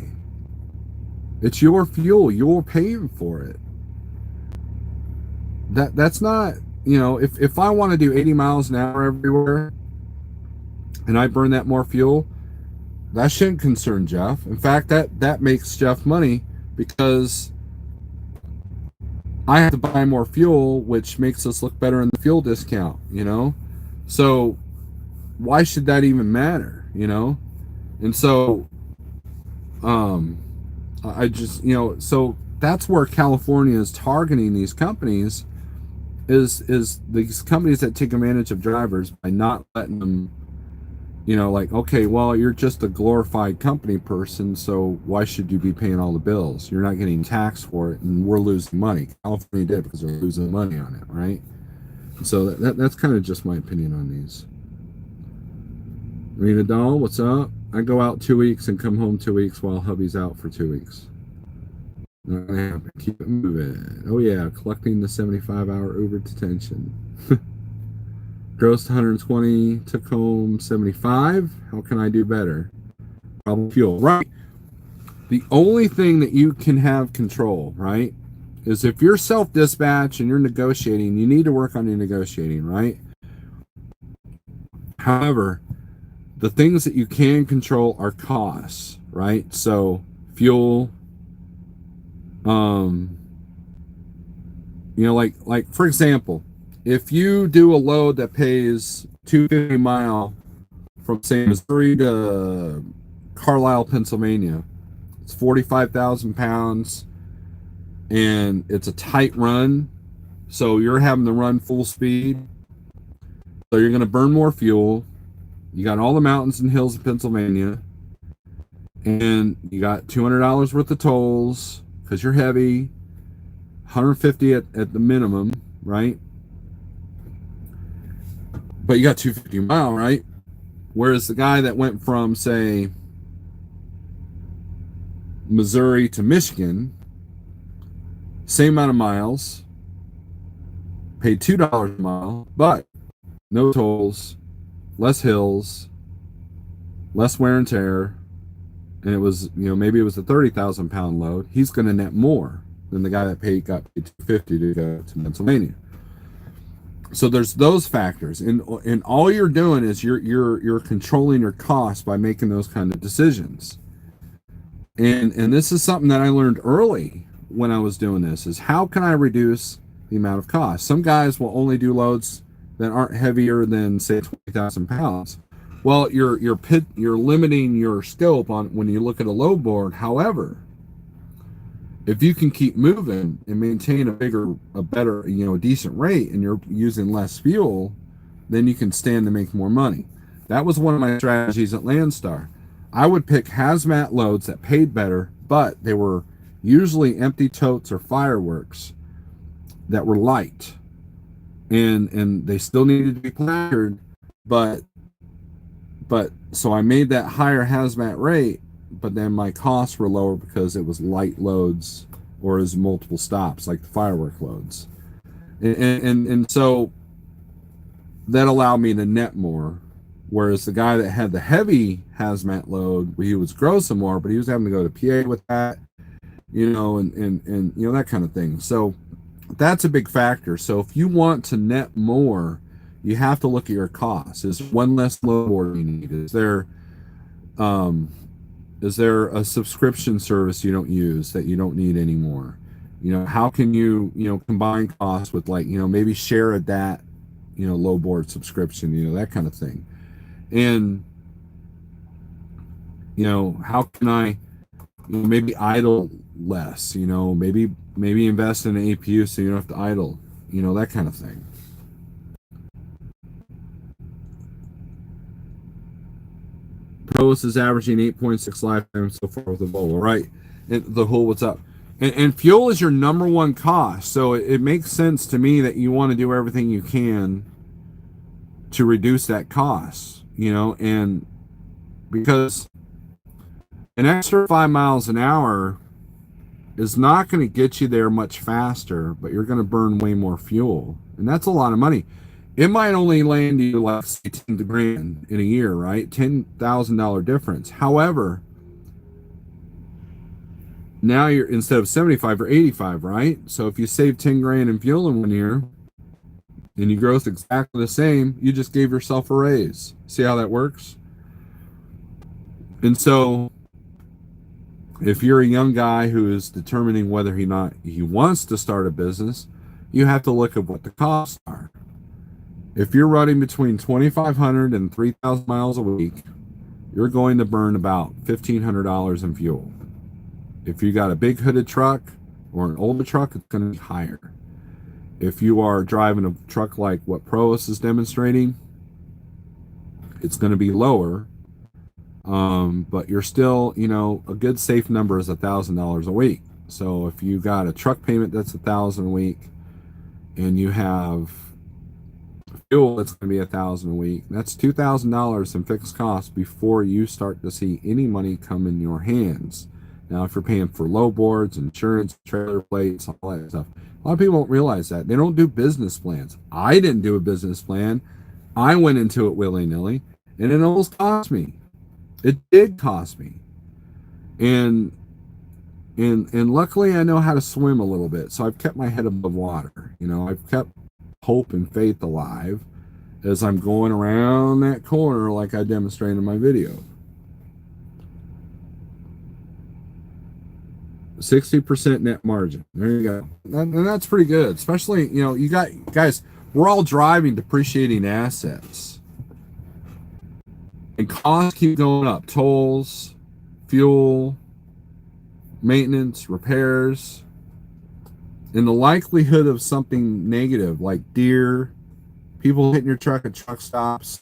A: It's your fuel. You're paying for it. That's not, if I want to do 80 miles an hour everywhere and I burn that more fuel, that shouldn't concern Jeff. In fact, that makes Jeff money, because I have to buy more fuel, which makes us look better in the fuel discount, So why should that even matter, And so I just, so that's where California is targeting these companies, is these companies that take advantage of drivers by not letting them, like, okay, well, you're just a glorified company person, so why should you be paying all the bills? You're not getting taxed for it, and we're losing money. California did, because they're losing money on it, right? So that's kind of just my opinion on these. Rena Doll, what's up? I go out 2 weeks and come home 2 weeks while hubby's out for 2 weeks. Keep it moving. Oh yeah, collecting the 75-hour Uber detention. Grossed 120, took home 75. How can I do better? Problem fuel. Right. The only thing that you can have control, right, is if you're self-dispatch and you're negotiating, you need to work on your negotiating, right? However, the things that you can control are costs, right? So fuel, um, like for example, if you do a load that pays 250 mile from say Missouri to Carlisle, Pennsylvania, it's 45,000 pounds, and it's a tight run. So you're having to run full speed. So you're going to burn more fuel. You got all the mountains and hills of Pennsylvania, and you got $200 worth of tolls because you're heavy. 150 at the minimum, right? But you got 250 mile, right? Whereas the guy that went from say Missouri to Michigan, same amount of miles, paid $2 a mile, but no tolls, less hills, less wear and tear, and it was, maybe it was a 30,000 pound load. He's going to net more than the guy that got paid 250 to go to Pennsylvania. So there's those factors, and all you're doing is you're controlling your costs by making those kind of decisions. And this is something that I learned early when I was doing this: is how can I reduce the amount of cost? Some guys will only do loads that aren't heavier than say 20,000 pounds. Well, you're limiting your scope on when you look at a load board. However, if you can keep moving and maintain a better, a decent rate, and you're using less fuel, then you can stand to make more money. That was one of my strategies at Landstar. I would pick hazmat loads that paid better, but they were usually empty totes or fireworks that were light, and they still needed to be placarded, but so I made that higher hazmat rate, but then my costs were lower because it was light loads or as multiple stops like the firework loads, and so that allowed me to net more. Whereas the guy that had the heavy hazmat load, he was grossing more, but he was having to go to PA with that, and that kind of thing. So that's a big factor. So if you want to net more, you have to look at your costs. Is one less load board you need? Is there a subscription service you don't use that you don't need anymore? How can you combine costs with, like, maybe share a DAT, low board subscription, that kind of thing. And how can I maybe idle less, maybe invest in an APU so you don't have to idle, that kind of thing. Provost is averaging 8.6 lifetimes so far with the Volvo, right? And the whole, what's up? And fuel is your number one cost, so it makes sense to me that you want to do everything you can to reduce that cost, and because an extra 5 miles an hour is not going to get you there much faster, but you're going to burn way more fuel, and that's a lot of money. It might only land you like $10,000 in a year, right? $10,000 difference. However, now you're, instead of 75 or 85, right? So if you save 10 grand in fuel in 1 year and you gross exactly the same, you just gave yourself a raise. See how that works? And so if you're a young guy who is determining whether he wants to start a business, you have to look at what the costs are. If you're running between 2,500 and 3,000 miles a week, you're going to burn about $1,500 in fuel. If you got a big hooded truck or an older truck, it's going to be higher. If you are driving a truck like what Provost is demonstrating, it's going to be lower. But you're still, a good safe number is $1,000 a week. So if you got a truck payment that's $1,000 a week, and you have fuel that's going to be $1,000 a week, that's $2,000 in fixed costs before you start to see any money come in your hands. Now, if you're paying for low boards, insurance, trailer plates, all that stuff, a lot of people don't realize that. They don't do business plans. I didn't do a business plan. I went into it willy-nilly, and it almost cost me. It did cost me. And luckily I know how to swim a little bit, so I've kept my head above water. I've kept hope and faith alive as I'm going around that corner like I demonstrated in my video. 60% net margin. There you go. And that's pretty good. Especially, you got guys, we're all driving depreciating assets. And costs keep going up. Tolls, fuel, maintenance, repairs. And the likelihood of something negative like deer, people hitting your truck at truck stops,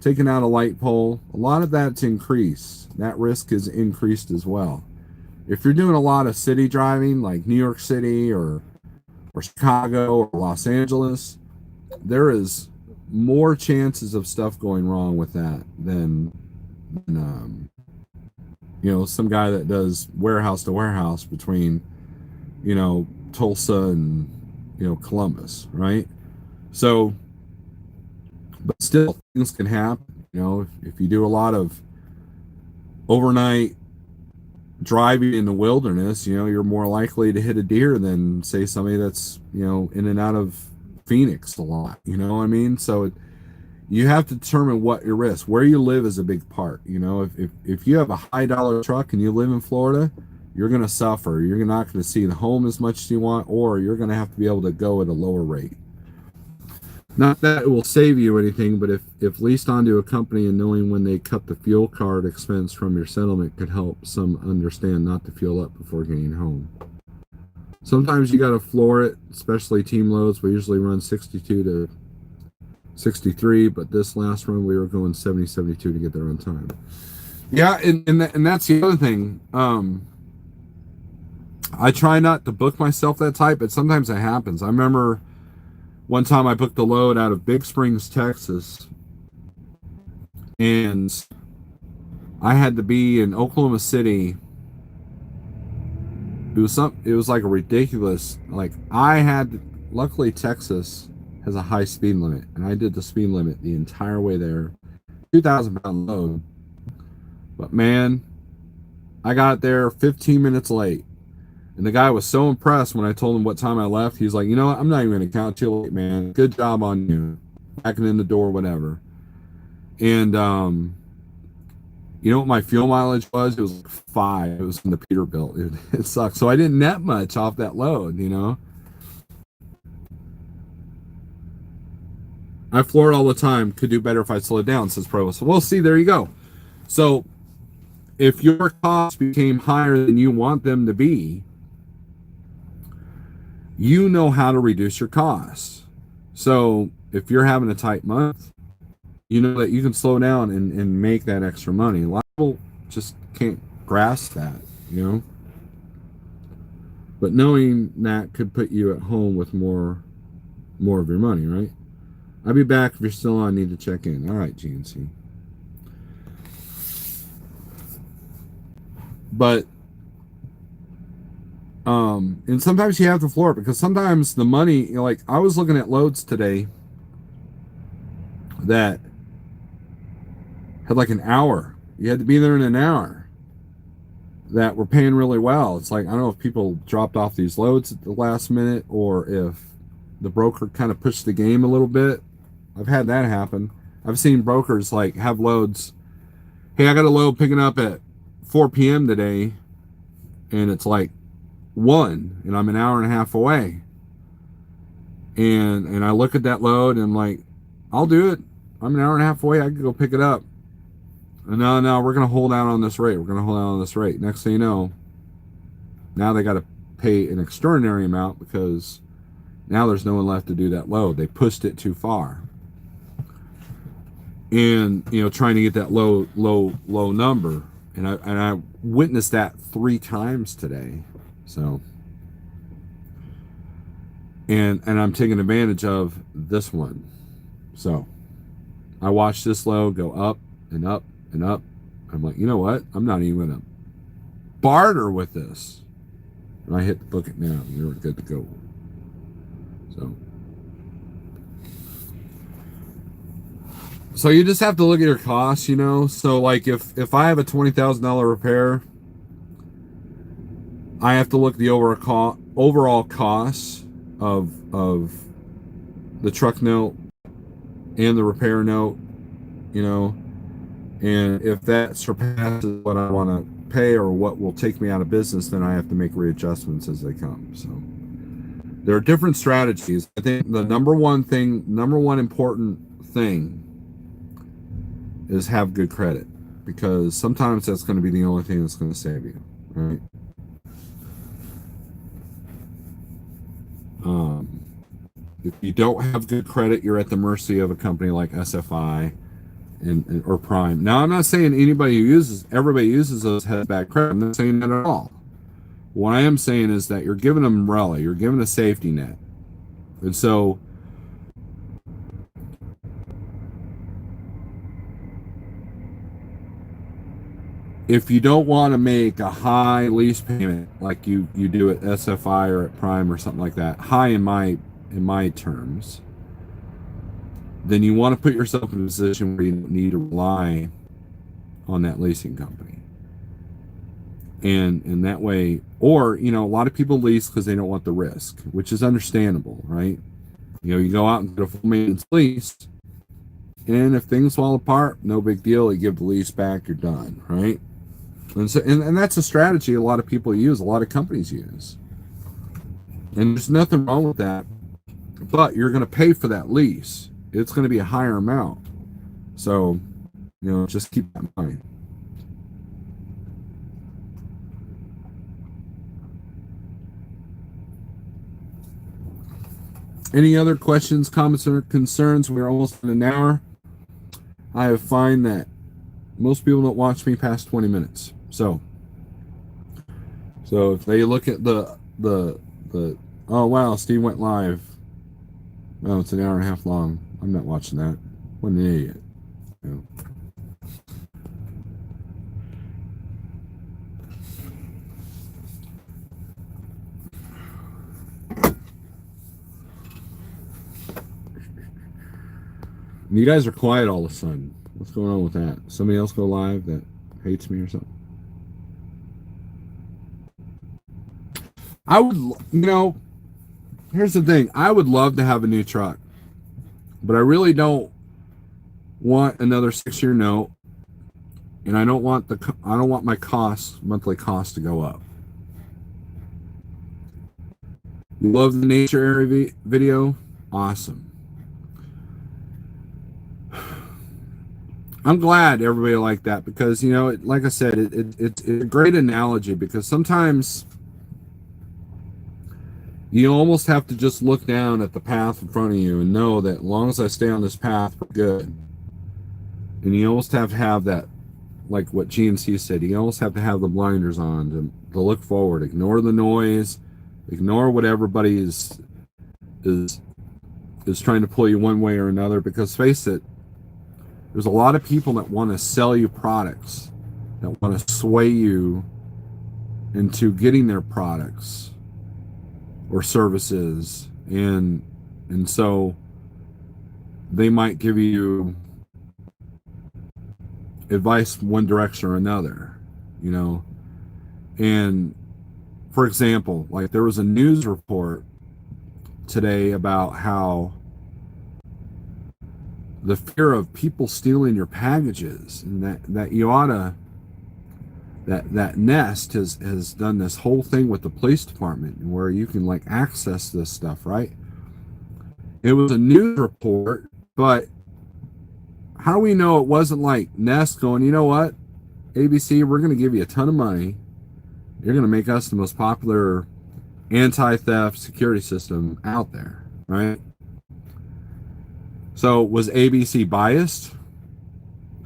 A: taking out a light pole, a lot of that's increased. That risk is increased as well. If you're doing a lot of city driving, like New York City or Chicago or Los Angeles, there is more chances of stuff going wrong with that than some guy that does warehouse to warehouse between, Tulsa and, Columbus, right? So, but still, things can happen. If you do a lot of overnight driving in the wilderness, you're more likely to hit a deer than, say, somebody that's, in and out of Phoenix a lot. You know what I mean? So you have to determine what your risk. Where you live is a big part. If you have a high dollar truck and you live in Florida, you're going to suffer. You're not going to see the home as much as you want, or you're going to have to be able to go at a lower rate. Not that it will save you anything, but if leased onto a company and knowing when they cut the fuel card expense from your settlement could help some understand not to fuel up before getting home. Sometimes you got to floor it, especially team loads. We usually run 62 to 63, but this last run we were going 70, 72 to get there on time. Yeah, and that's the other thing. I try not to book myself that tight, but sometimes it happens. I remember one time I booked a load out of Big Springs, Texas, and I had to be in Oklahoma City. It was like a ridiculous, luckily Texas has a high speed limit, and I did the speed limit the entire way there. 2,000-pound load. But man, I got there 15 minutes late. And the guy was so impressed when I told him what time I left. He's like, you know what? I'm not even going to count you late, man. Good job on you. Backing in the door, whatever. And, you know what my fuel mileage was? It was like 5. It was from the Peterbilt. It sucked. So I didn't net much off that load, I floor it all the time. Could do better if I slowed down, says Pro. So we'll see. There you go. So if your costs became higher than you want them to be, you know how to reduce your costs. So if you're having a tight month, you know that you can slow down and make that extra money. A lot of people just can't grasp that, But knowing that could put you at home with more of your money, right? I'll be back. If you're still on, need to check in. All right, GNC. But and sometimes you have to floor it, because sometimes the money, like I was looking at loads today that had like an hour. You had to be there in an hour, that were paying really well. It's like, I don't know if people dropped off these loads at the last minute, or if the broker kind of pushed the game a little bit. I've had that happen. I've seen brokers like have loads. Hey, I got a load picking up at 4 p.m. today, and it's like 1, and I'm an hour and a half away. And I look at that load and I'm like, I'll do it. I'm an hour and a half away. I can go pick it up. And no, we're going to hold out on this rate. We're going to hold out on this rate. Next thing you know, now they got to pay an extraordinary amount because now there's no one left to do that load. They pushed it too far. And, trying to get that low number. And I witnessed that 3 times today. So, and I'm taking advantage of this one. So I watched this load go up and up and up. I'm like, you know what? I'm not even gonna barter with this. And I hit the book it now. We were good to go. So you just have to look at your costs, you know. So like if I have a $20,000 repair, I have to look at the overall costs of the truck note and the repair note, you know. And if that surpasses what I want to pay or what will take me out of business, then I have to make readjustments as they come. So there are different strategies. I think the number one important thing is have good credit, because sometimes that's going to be the only thing that's going to save you, right? If you don't have good credit, you're at the mercy of a company like SFI or Prime. Now, I'm not saying everybody uses those has bad credit. I'm not saying that at all. What I am saying is that you're giving an umbrella, you're giving a safety net. And so if you don't want to make a high lease payment like you do at SFI or at Prime or something like that, high in my terms, then you want to put yourself in a position where you need to rely on that leasing company. And in that way, or, you know, a lot of people lease because they don't want the risk, which is understandable, right? You know, you go out and get a full maintenance lease, and if things fall apart, no big deal. You give the lease back, you're done, right? And so, and that's a strategy a lot of people use, a lot of companies use. And there's nothing wrong with that, but you're going to pay for that lease. It's going to be a higher amount. So, you know, just keep that in mind. Any other questions, comments, or concerns? We're almost in an hour. I have found that most people don't watch me past 20 minutes. So if they look at the oh wow, Steve went live. Well, it's an hour and a half long. I'm not watching that. What an idiot. You know. You guys are quiet all of a sudden. What's going on with that? Somebody else go live that hates me or something? I would, you know, here's the thing. I would love to have a new truck, but I really don't want another 6-year note, and I don't want my monthly cost to go up. You love the nature area video? Awesome. I'm glad everybody liked that, because, you know, like I said, it's a great analogy, because sometimes you almost have to just look down at the path in front of you and know that as long as I stay on this path, we're good. And you almost have to have that, like what GMC said, you almost have to have the blinders on to look forward, ignore the noise, ignore what everybody is trying to pull you one way or another, because face it, there's a lot of people that want to sell you products, that want to sway you into getting their products or services, and so they might give you advice one direction or another, you know. And for example, like there was a news report today about how the fear of people stealing your packages, and that you ought to, that Nest has done this whole thing with the police department where you can like access this stuff, right? It was a news report, but how do we know it wasn't like Nest going, you know what, ABC, we're going to give you a ton of money. You're going to make us the most popular anti-theft security system out there, right? So was ABC biased?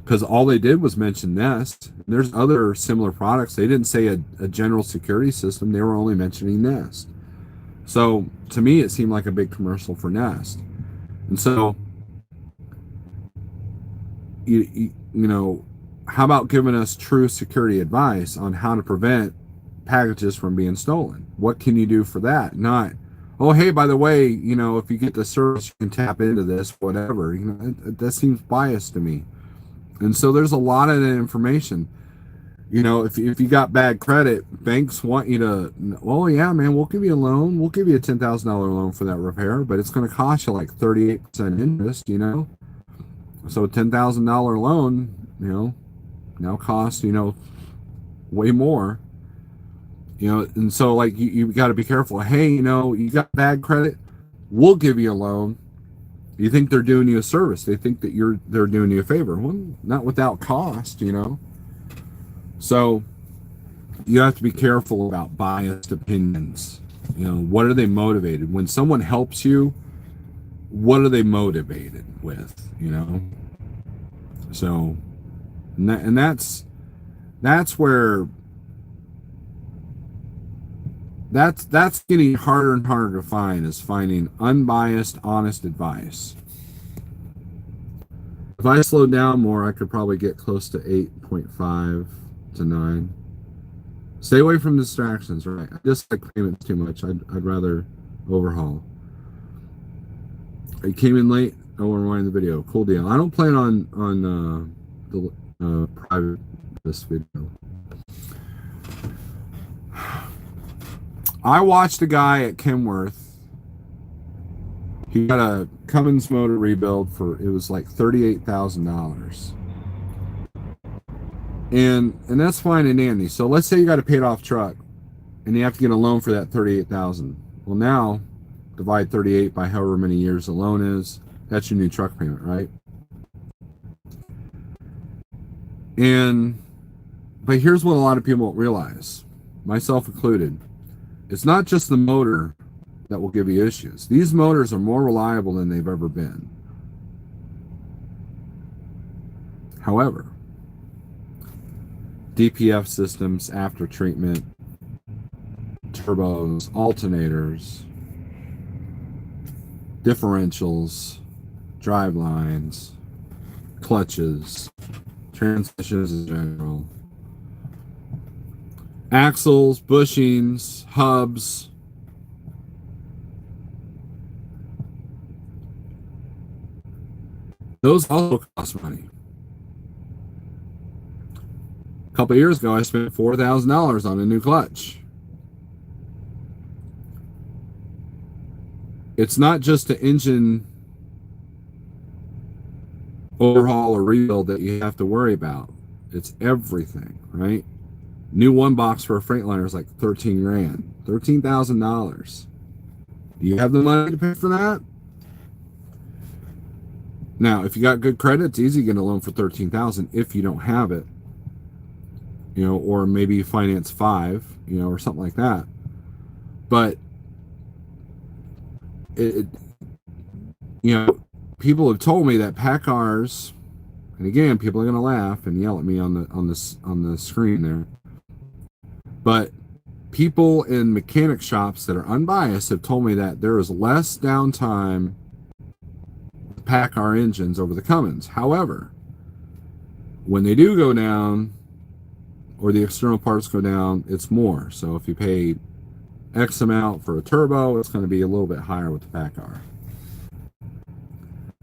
A: Because all they did was mention Nest. There's other similar products. They didn't say a general security system. They were only mentioning Nest. So to me, it seemed like a big commercial for Nest. And so, you know, how about giving us true security advice on how to prevent packages from being stolen. What can you do for that? Not, oh, hey, by the way, if you get the service, you can tap into this, whatever. That seems biased to me. And so there's a lot of that information. If you got bad credit, banks want you to, well, yeah, man, we'll give you a loan. We'll give you a $10,000 loan for that repair, but it's going to cost you like 38% interest, So a $10,000 loan, now costs, way more. And so like you got to be careful. Hey, you got bad credit, we'll give you a loan. You think they're doing you a service? They think that they're doing you a favor. Well, not without cost, So you have to be careful about biased opinions. What are they motivated? When someone helps you, what are they motivated with? So, and that's where that's getting harder and harder to find, is finding unbiased, honest advice. If I slowed down more, I could probably get close to 8.5 to 9. Stay away from distractions, right? I dislike payments too much. I'd rather overhaul. It came in late. I want to rewind the video. Cool deal. I don't plan on the private this video. I watched a guy at Kenworth. He got a Cummins motor rebuild it was like $38,000. And that's fine and dandy. So let's say you got a paid off truck and you have to get a loan for that $38,000. Well, now divide 38 by however many years the loan is. That's your new truck payment, right? But here's what a lot of people don't realize, myself included. It's not just the motor that will give you issues. These motors are more reliable than they've ever been. However, DPF systems, after treatment, turbos, alternators, differentials, drive lines, clutches, transmissions in general, axles, bushings, hubs, those also cost money. A couple of years ago, I spent $4,000 on a new clutch. It's not just an engine overhaul or rebuild that you have to worry about. It's everything, right? New one box for a Freightliner is like 13 grand, $13,000. Do you have the money to pay for that? Now, if you got good credit, it's easy to get a loan for $13,000 if you don't have it, or maybe you finance 5, or something like that. But people have told me that PACCARs, and again, people are going to laugh and yell at me on the screen there. But people in mechanic shops that are unbiased have told me that there is less downtime with PACCAR engines over the Cummins. However, when they do go down, or the external parts go down, it's more. So if you pay X amount for a turbo, it's going to be a little bit higher with the PACCAR.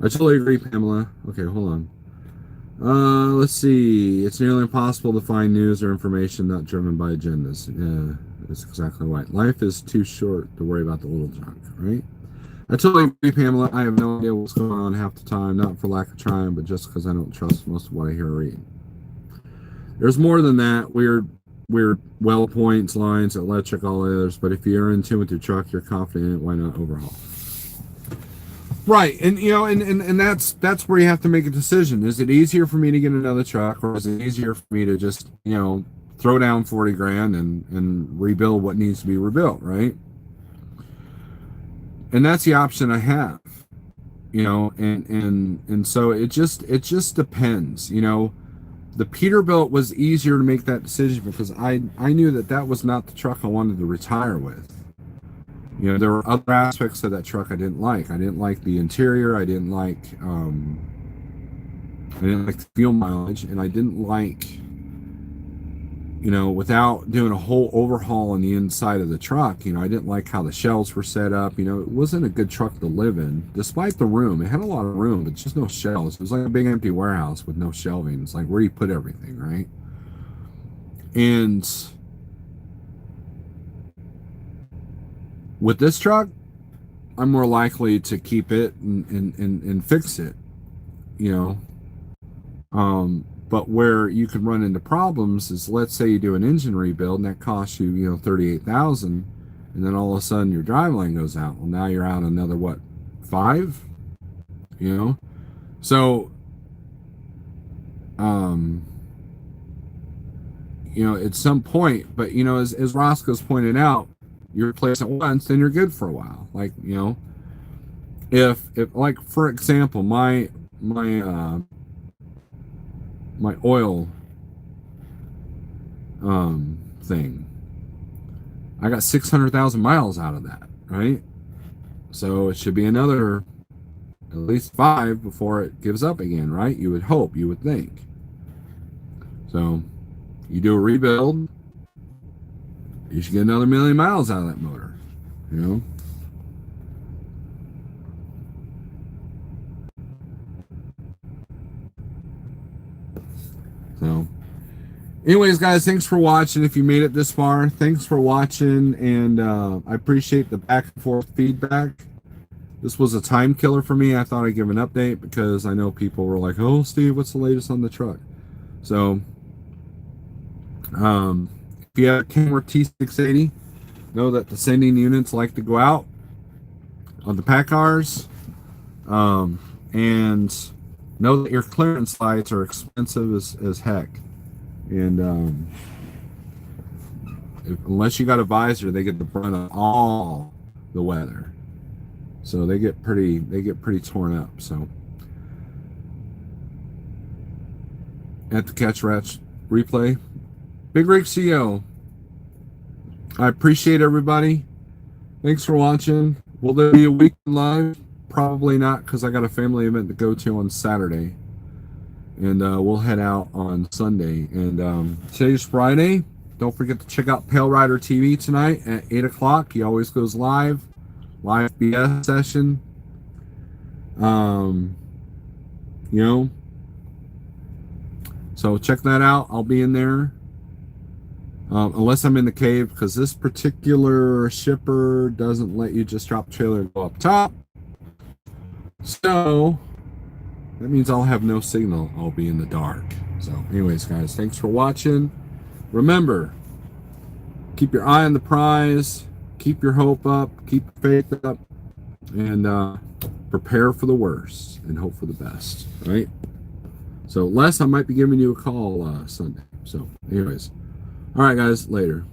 A: I totally agree, Pamela. Okay, hold on. Let's see. It's nearly impossible to find news or information not driven by agendas. Yeah, that's exactly right. Life is too short to worry about the little junk, right? I totally agree, Pamela. I have no idea what's going on half the time, not for lack of trying, but just because I don't trust most of what I hear or read. There's more than that. Weird well points, lines, electric, all the others. But if you're in tune with your truck, you're confident in it, why not overhaul? Right, and and that's where you have to make a decision. Is it easier for me to get another truck, or is it easier for me to just throw down 40 grand and rebuild what needs to be rebuilt, right? And that's the option I have, and so it just depends, The Peterbilt was easier to make that decision because I knew that was not the truck I wanted to retire with. There were other aspects of that truck I didn't like. I didn't like the interior. I didn't like the fuel mileage, and I didn't like, you know, without doing a whole overhaul on the inside of the truck. You know, I didn't like how the shelves were set up. You know, it wasn't a good truck to live in, despite the room. It had a lot of room, but just no shelves. It was like a big empty warehouse with no shelving. It's like, where do you put everything, right? And with this truck, I'm more likely to keep it and fix it, you know. But where you can run into problems is, let's say you do an engine rebuild and that costs you, you know, 38,000, and then all of a sudden your driveline goes out. Well, now you're out another what, 5, you know. So, you know, at some point, but you know, as Roscoe's pointed out, you replace it once, then you're good for a while. Like, you know, if like for example, my oil thing, I got 600,000 miles out of that, right? So it should be another at least 5 before it gives up again, right? You would hope, you would think. So you do a rebuild, you should get another 1,000,000 miles out of that motor, you know. So anyways, guys, thanks for watching. If you made it this far, thanks for watching, and I appreciate the back and forth feedback. This was a time killer for me. I thought I'd give an update because I know people were like, oh, Steve, what's the latest on the truck? So if you have a Kenworth T680, know that the sending units like to go out on the pack cars, and know that your clearance lights are expensive as heck. And unless you got a visor, they get the brunt of all the weather, so they get pretty torn up. So at the Catch Rats replay, Big Rig CEO, I appreciate everybody. Thanks for watching. Will there be a weekend live? Probably not, because I got a family event to go to on Saturday, and we'll head out on Sunday. And today's Friday. Don't forget to check out Pale Rider TV tonight at 8 o'clock. He always goes live BS session. You know, so check that out. I'll be in there, unless I'm in the cave, because this particular shipper doesn't let you just drop the trailer and go up top. So that means I'll have no signal. I'll be in the dark. So anyways, guys, thanks for watching. Remember, keep your eye on the prize, keep your hope up, keep your faith up, and prepare for the worst and hope for the best, right? So Les, I might be giving you a call Sunday. So anyways, all right, guys, later.